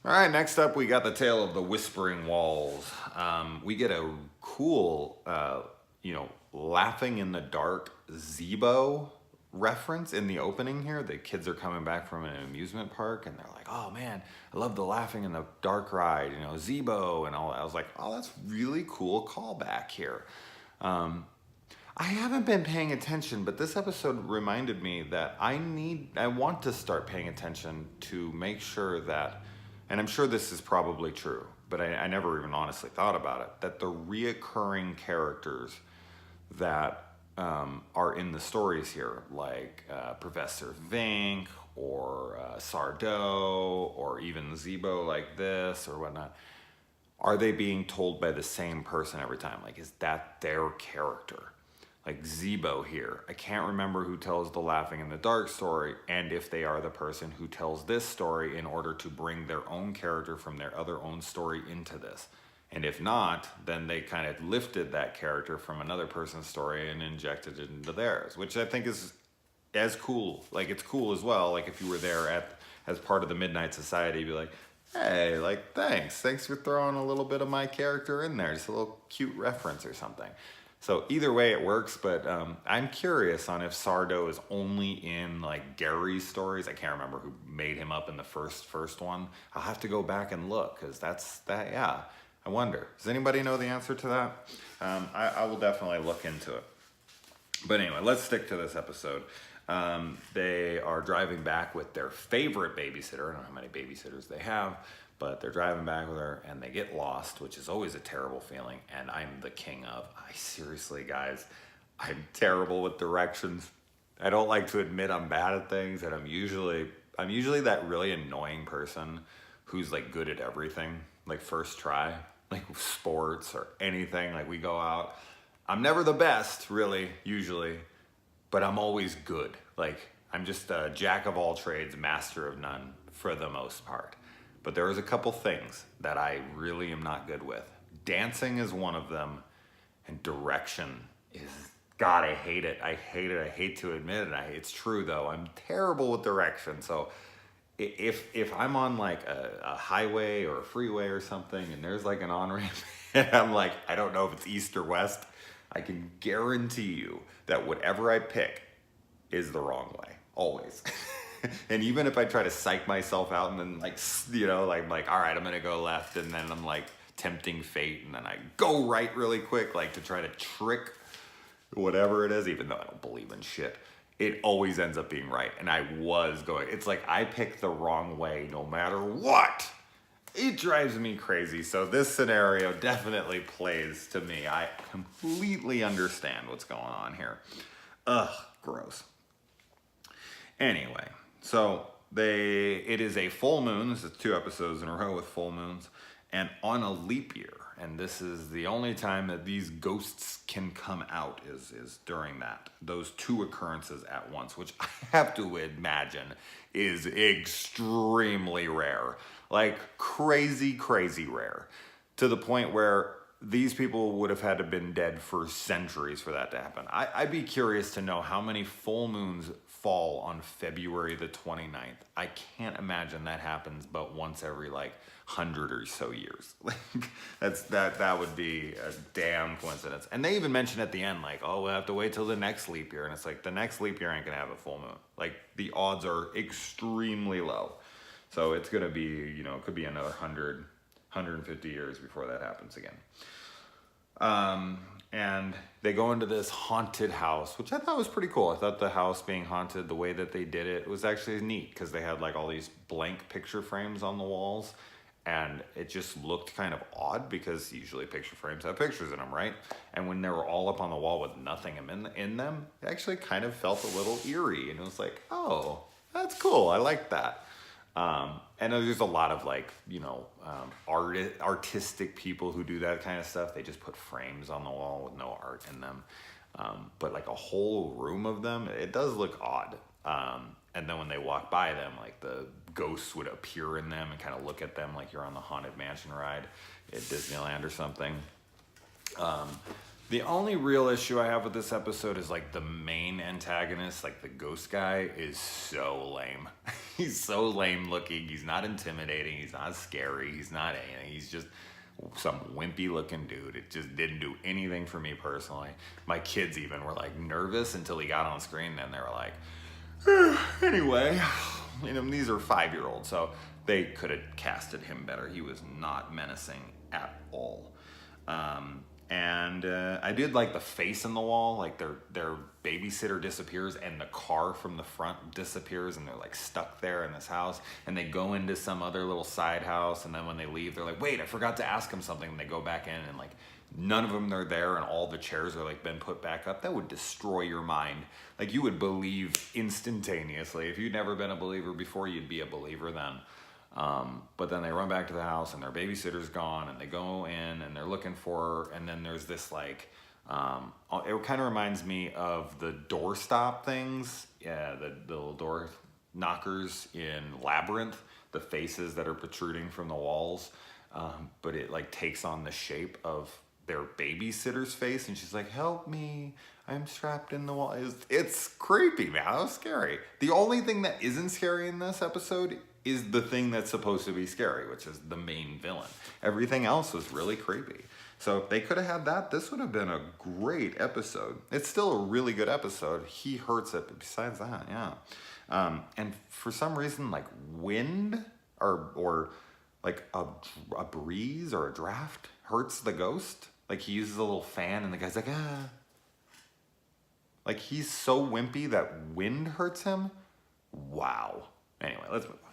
All right, next up we got the tale of the Whispering Walls. We get a cool, laughing in the dark Zebo reference in the opening here. The kids are coming back from an amusement park and they're like, "Oh man, I love the laughing in the dark ride," Zebo and all that. I was like, "Oh, that's really cool callback here." Um, I haven't been paying attention, but this episode reminded me that I want to start paying attention to make sure that, and I'm sure this is probably true, but I never even honestly thought about it, that the reoccurring characters that are in the stories here, like Professor Vink or Sardo or even Zebo like this or whatnot, are they being told by the same person every time? Like, is that their character? Like Zebo here, I can't remember who tells the Laughing in the Dark story, and if they are the person who tells this story in order to bring their own character from their other own story into this. And if not, then they kind of lifted that character from another person's story and injected it into theirs, which I think is as cool. Like, it's cool as well. Like, if you were there as part of the Midnight Society, you'd be like, "Hey, like, thanks for throwing a little bit of my character in there, just a little cute reference or something." So either way it works, but I'm curious on if Sardo is only in like Gary's stories. I can't remember who made him up in the first one. I'll have to go back and look because yeah. I wonder. Does anybody know the answer to that? I will definitely look into it. But anyway, let's stick to this episode. They are driving back with their favorite babysitter. I don't know how many babysitters they have, but they're driving back with her and they get lost, which is always a terrible feeling. And I'm the king of, I seriously, guys, I'm terrible with directions. I don't like to admit I'm bad at things, and I'm usually that really annoying person who's like good at everything, like first try, like sports or anything. Like we go out, I'm never the best, really, usually, but I'm always good. Like, I'm just a jack of all trades, master of none for the most part. But there is a couple things that I really am not good with. Dancing is one of them, and direction is, God, I hate it. I hate it. I hate to admit it. It's true though. I'm terrible with direction. So if I'm on like a highway or a freeway or something and there's like an on-ramp and I'm like, I don't know if it's east or west, I can guarantee you that whatever I pick is the wrong way, always. And even if I try to psych myself out and then like, all right, I'm gonna go left, and then I'm like tempting fate and then I go right really quick, like to try to trick whatever it is, even though I don't believe in shit, it always ends up being right. And I was going, it's like I picked the wrong way no matter what. It drives me crazy. So this scenario definitely plays to me. I completely understand what's going on here. Ugh, gross. Anyway, so it is a full moon. This is 2 episodes in a row with full moons, and on a leap year. And this is the only time that these ghosts can come out is during those 2 occurrences at once, which I have to imagine is extremely rare, like crazy, crazy rare, to the point where these people would have had to been dead for centuries for that to happen. I'd be curious to know how many full moons fall on February the 29th. I can't imagine that happens but once every like 100 or so years. Like that would be a damn coincidence. And they even mention at the end, like, oh, we'll have to wait till the next leap year. And it's like, the next leap year ain't gonna have a full moon. Like, the odds are extremely low. So it's gonna be, it could be another 150 years before that happens again. And they go into this haunted house, which I thought was pretty cool. I thought the house being haunted, the way that they did it was actually neat, because they had like all these blank picture frames on the walls, and it just looked kind of odd because usually picture frames have pictures in them, right? And when they were all up on the wall with nothing in them, it actually kind of felt a little eerie, and it was like, oh, that's cool. I like that. And there's a lot of like, artistic people who do that kind of stuff. They just put frames on the wall with no art in them. But like a whole room of them, it does look odd. And then when they walk by them, like the ghosts would appear in them and kind of look at them like you're on the Haunted Mansion ride at Disneyland or something. The only real issue I have with this episode is like the main antagonist, like the ghost guy, is so lame. He's so lame looking. He's not intimidating. He's not scary. He's not anything. He's just some wimpy looking dude. It just didn't do anything for me personally. My kids even were like nervous until he got on screen, and they were like, anyway, these are 5-year-olds, so they could have casted him better. He was not menacing at all. And I did like the face in the wall, like their babysitter disappears and the car from the front disappears, and they're like stuck there in this house, and they go into some other little side house, and then when they leave, they're like, wait, I forgot to ask him something, and they go back in, and like none of them are there, and all the chairs are like been put back up. That would destroy your mind. Like, you would believe instantaneously. If you'd never been a believer before, you'd be a believer then. But then they run back to the house, and their babysitter's gone, and they go in and they're looking for her, and then there's this like it kind of reminds me of the doorstop things, yeah, the little door knockers in Labyrinth, the faces that are protruding from the walls, but it like takes on the shape of their babysitter's face, and she's like, help me, I'm trapped in the wall. It's creepy, man. That was scary. The only thing that isn't scary in this episode is the thing that's supposed to be scary, which is the main villain. Everything else was really creepy. So if they could have had that, this would have been a great episode. It's still a really good episode. He hurts it, but besides that, yeah. And for some reason, like wind or like a breeze or a draft hurts the ghost. Like, he uses a little fan, and the guy's like, ah. Like, he's so wimpy that wind hurts him. Wow. Anyway, let's move on.